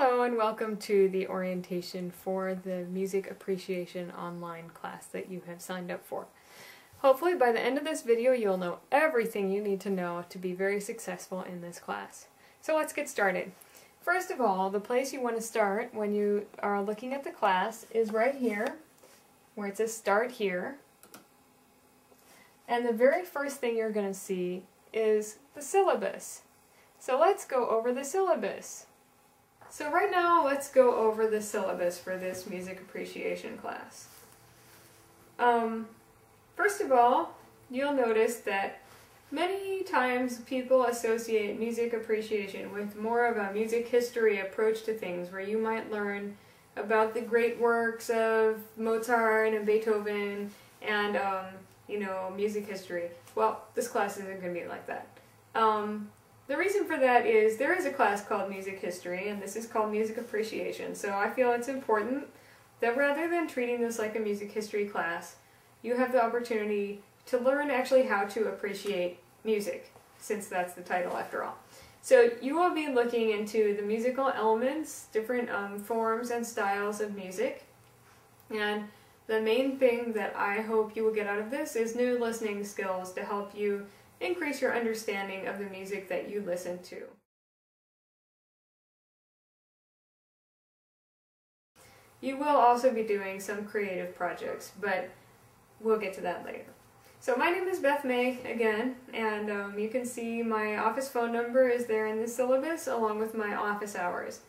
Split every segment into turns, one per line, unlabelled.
Hello and welcome to the orientation for the Music Appreciation online class that you have signed up for. Hopefully by the end of this video you'll know everything you need to know to be very successful in this class. So let's get started. First of all, the place you want to start when you are looking at the class is right here, where it says Start Here. And the very first thing you're going to see is the syllabus. So let's go over the syllabus. So right now, let's go over the syllabus for this music appreciation class. First of all, you'll notice that many times people associate music appreciation with more of a music history approach to things, where you might learn about the great works of Mozart and Beethoven and, music history. Well, this class isn't going to be like that. The reason for that is there is a class called Music History, and this is called Music Appreciation, so I feel it's important that rather than treating this like a music history class, you have the opportunity to learn actually how to appreciate music, since that's the title after all. So you will be looking into the musical elements, different forms and styles of music, and the main thing that I hope you will get out of this is new listening skills to help you increase your understanding of the music that you listen to. You will also be doing some creative projects, but we'll get to that later. So my name is Beth May again, and you can see my office phone number is there in the syllabus along with my office hours.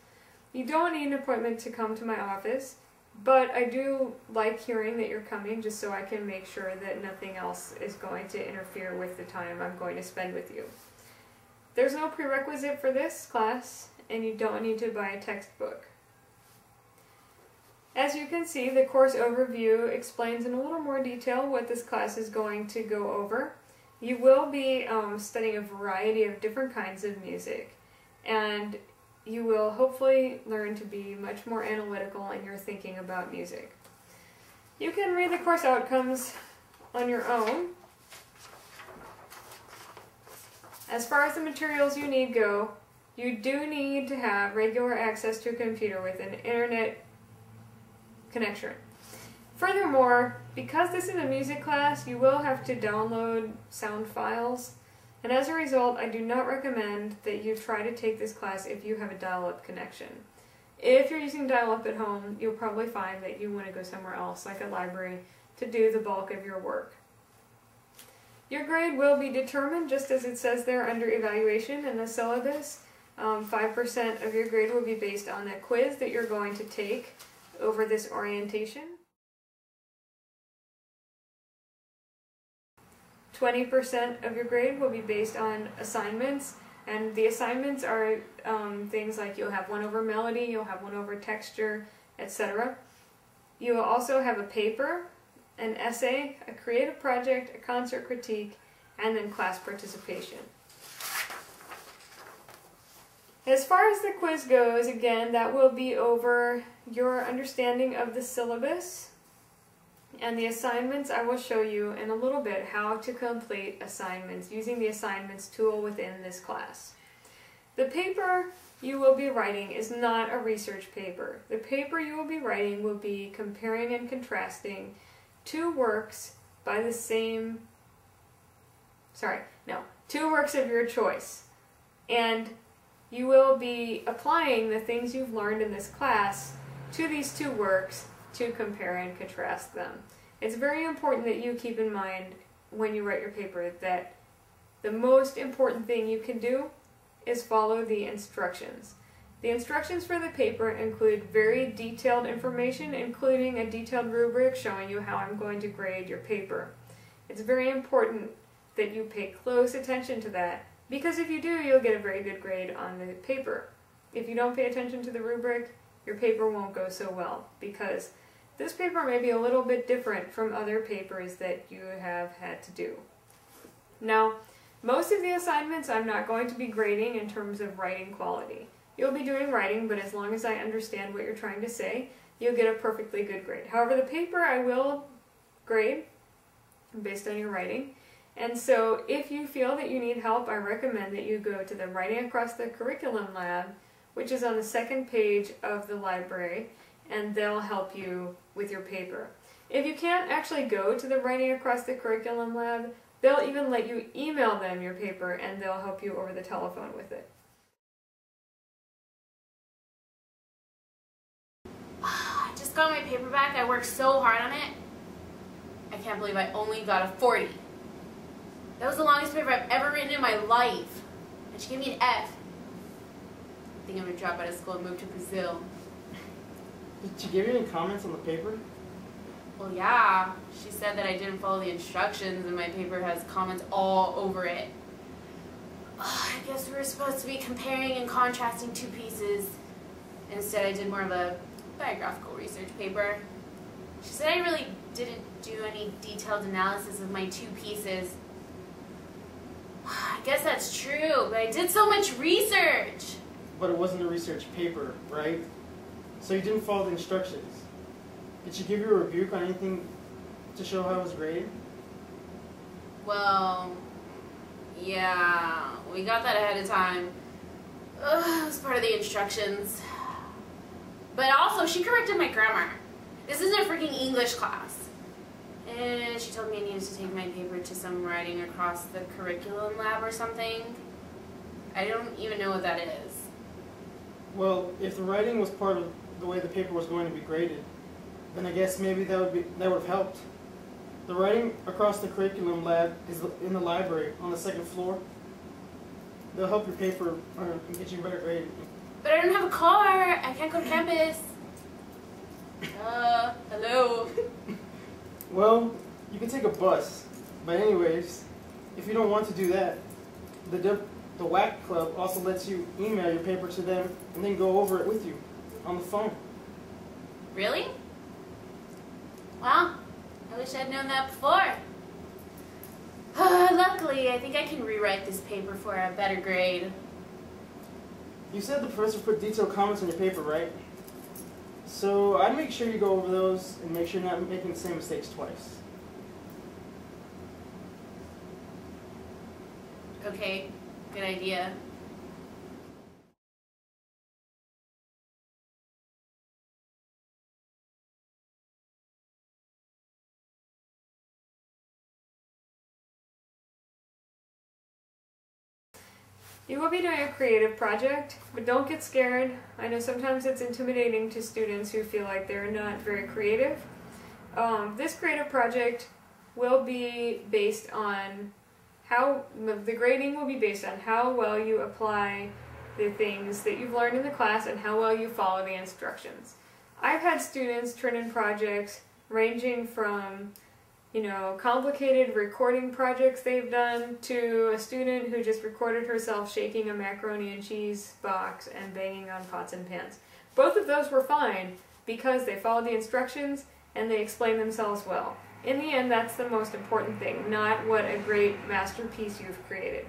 You don't need an appointment to come to my office, but I do like hearing that you're coming just so I can make sure that nothing else is going to interfere with the time I'm going to spend with you. There's no prerequisite for this class, and you don't need to buy a textbook. As you can see, the course overview explains in a little more detail what this class is going to go over. You will be studying a variety of different kinds of music, and you will hopefully learn to be much more analytical in your thinking about music. You can read the course outcomes on your own. As far as the materials you need go, you do need to have regular access to a computer with an internet connection. Furthermore, because this is a music class, you will have to download sound files. And as a result, I do not recommend that you try to take this class if you have a dial-up connection. If you're using dial-up at home, you'll probably find that you want to go somewhere else, like a library, to do the bulk of your work. Your grade will be determined, just as it says there under evaluation in the syllabus. 5% of your grade will be based on a quiz that you're going to take over this orientation. 20% of your grade will be based on assignments, and the assignments are things like you'll have one over melody, you'll have one over texture, etc. You will also have a paper, an essay, a creative project, a concert critique, and then class participation. As far as the quiz goes, again, that will be over your understanding of the syllabus. And the assignments, I will show you in a little bit how to complete assignments using the assignments tool within this class. The paper you will be writing is not a research paper. The paper you will be writing will be comparing and contrasting two works by the same, two works of your choice. And you will be applying the things you've learned in this class to these two works to compare and contrast them. It's very important that you keep in mind when you write your paper that the most important thing you can do is follow the instructions. The instructions for the paper include very detailed information, including a detailed rubric showing you how I'm going to grade your paper. It's very important that you pay close attention to that, because if you do, you'll get a very good grade on the paper. If you don't pay attention to the rubric, your paper won't go so well, because this paper may be a little bit different from other papers that you have had to do. Now, most of the assignments I'm not going to be grading in terms of writing quality. You'll be doing writing, but as long as I understand what you're trying to say, you'll get a perfectly good grade. However, the paper I will grade based on your writing. And so if you feel that you need help, I recommend that you go to the Writing Across the Curriculum Lab, which is on the second page of the library, and they'll help you with your paper. If you can't actually go to the Writing Across the Curriculum lab, they'll even let you email them your paper and they'll help you over the telephone with it.
I just got my paper back. I worked so hard on it. I can't believe I only got a 40. That was the longest paper I've ever written in my life. And she gave me an F. I think I'm going to drop out of school and move to Brazil.
Did she give you any comments on the paper?
Well, yeah. She said that I didn't follow the instructions and my paper has comments all over it. I guess we were supposed to be comparing and contrasting two pieces. Instead, I did more of a biographical research paper. She said I really didn't do any detailed analysis of my two pieces. I guess that's true, but I did so much research.
But it wasn't a research paper, right? So you didn't follow the instructions. Did she give you a rebuke on anything to show how it was graded?
Well, yeah, we got that ahead of time. It was part of the instructions. But also, she corrected my grammar. This isn't a freaking English class. And she told me I needed to take my paper to some Writing Across the Curriculum lab or something. I don't even know what that is.
Well, if the writing was part of the way the paper was going to be graded, then I guess maybe that would have helped. The Writing Across the Curriculum lab is in the library on the second floor. They'll help your paper and get you a better grade.
But I don't have a car. I can't go to campus. Hello.
Well, you can take a bus. But anyways, if you don't want to do that, the WAC Club also lets you email your paper to them and then go over it with you on the phone.
Really? Well, I wish I'd known that before. Luckily, I think I can rewrite this paper for a better grade.
You said the professor put detailed comments on your paper, right? So I'd make sure you go over those and make sure you're not making the same mistakes twice.
Okay, good idea.
You will be doing a creative project, but don't get scared. I know sometimes it's intimidating to students who feel like they're not very creative. This creative project will be based on the grading will be based on how well you apply the things that you've learned in the class and how well you follow the instructions. I've had students turn in projects ranging from complicated recording projects they've done to a student who just recorded herself shaking a macaroni and cheese box and banging on pots and pans. Both of those were fine because they followed the instructions and they explained themselves well. In the end, that's the most important thing, not what a great masterpiece you've created.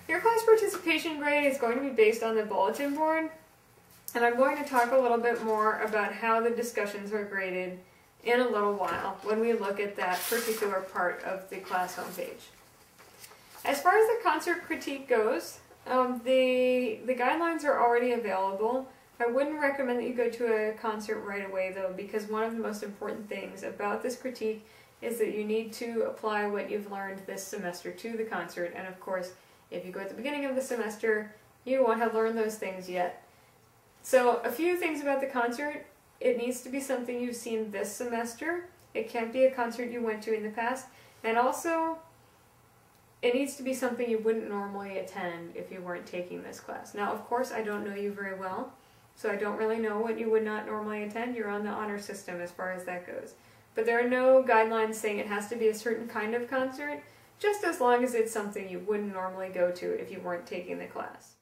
Your class participation grade is going to be based on the bulletin board. And I'm going to talk a little bit more about how the discussions are graded in a little while when we look at that particular part of the class homepage. As far as the concert critique goes, the guidelines are already available. I wouldn't recommend that you go to a concert right away though, because one of the most important things about this critique is that you need to apply what you've learned this semester to the concert. And of course, if you go at the beginning of the semester, you won't have learned those things yet. So a few things about the concert. It needs to be something you've seen this semester. It can't be a concert you went to in the past. And also, it needs to be something you wouldn't normally attend if you weren't taking this class. Now, of course, I don't know you very well, so I don't really know what you would not normally attend. You're on the honor system as far as that goes. But there are no guidelines saying it has to be a certain kind of concert, just as long as it's something you wouldn't normally go to if you weren't taking the class.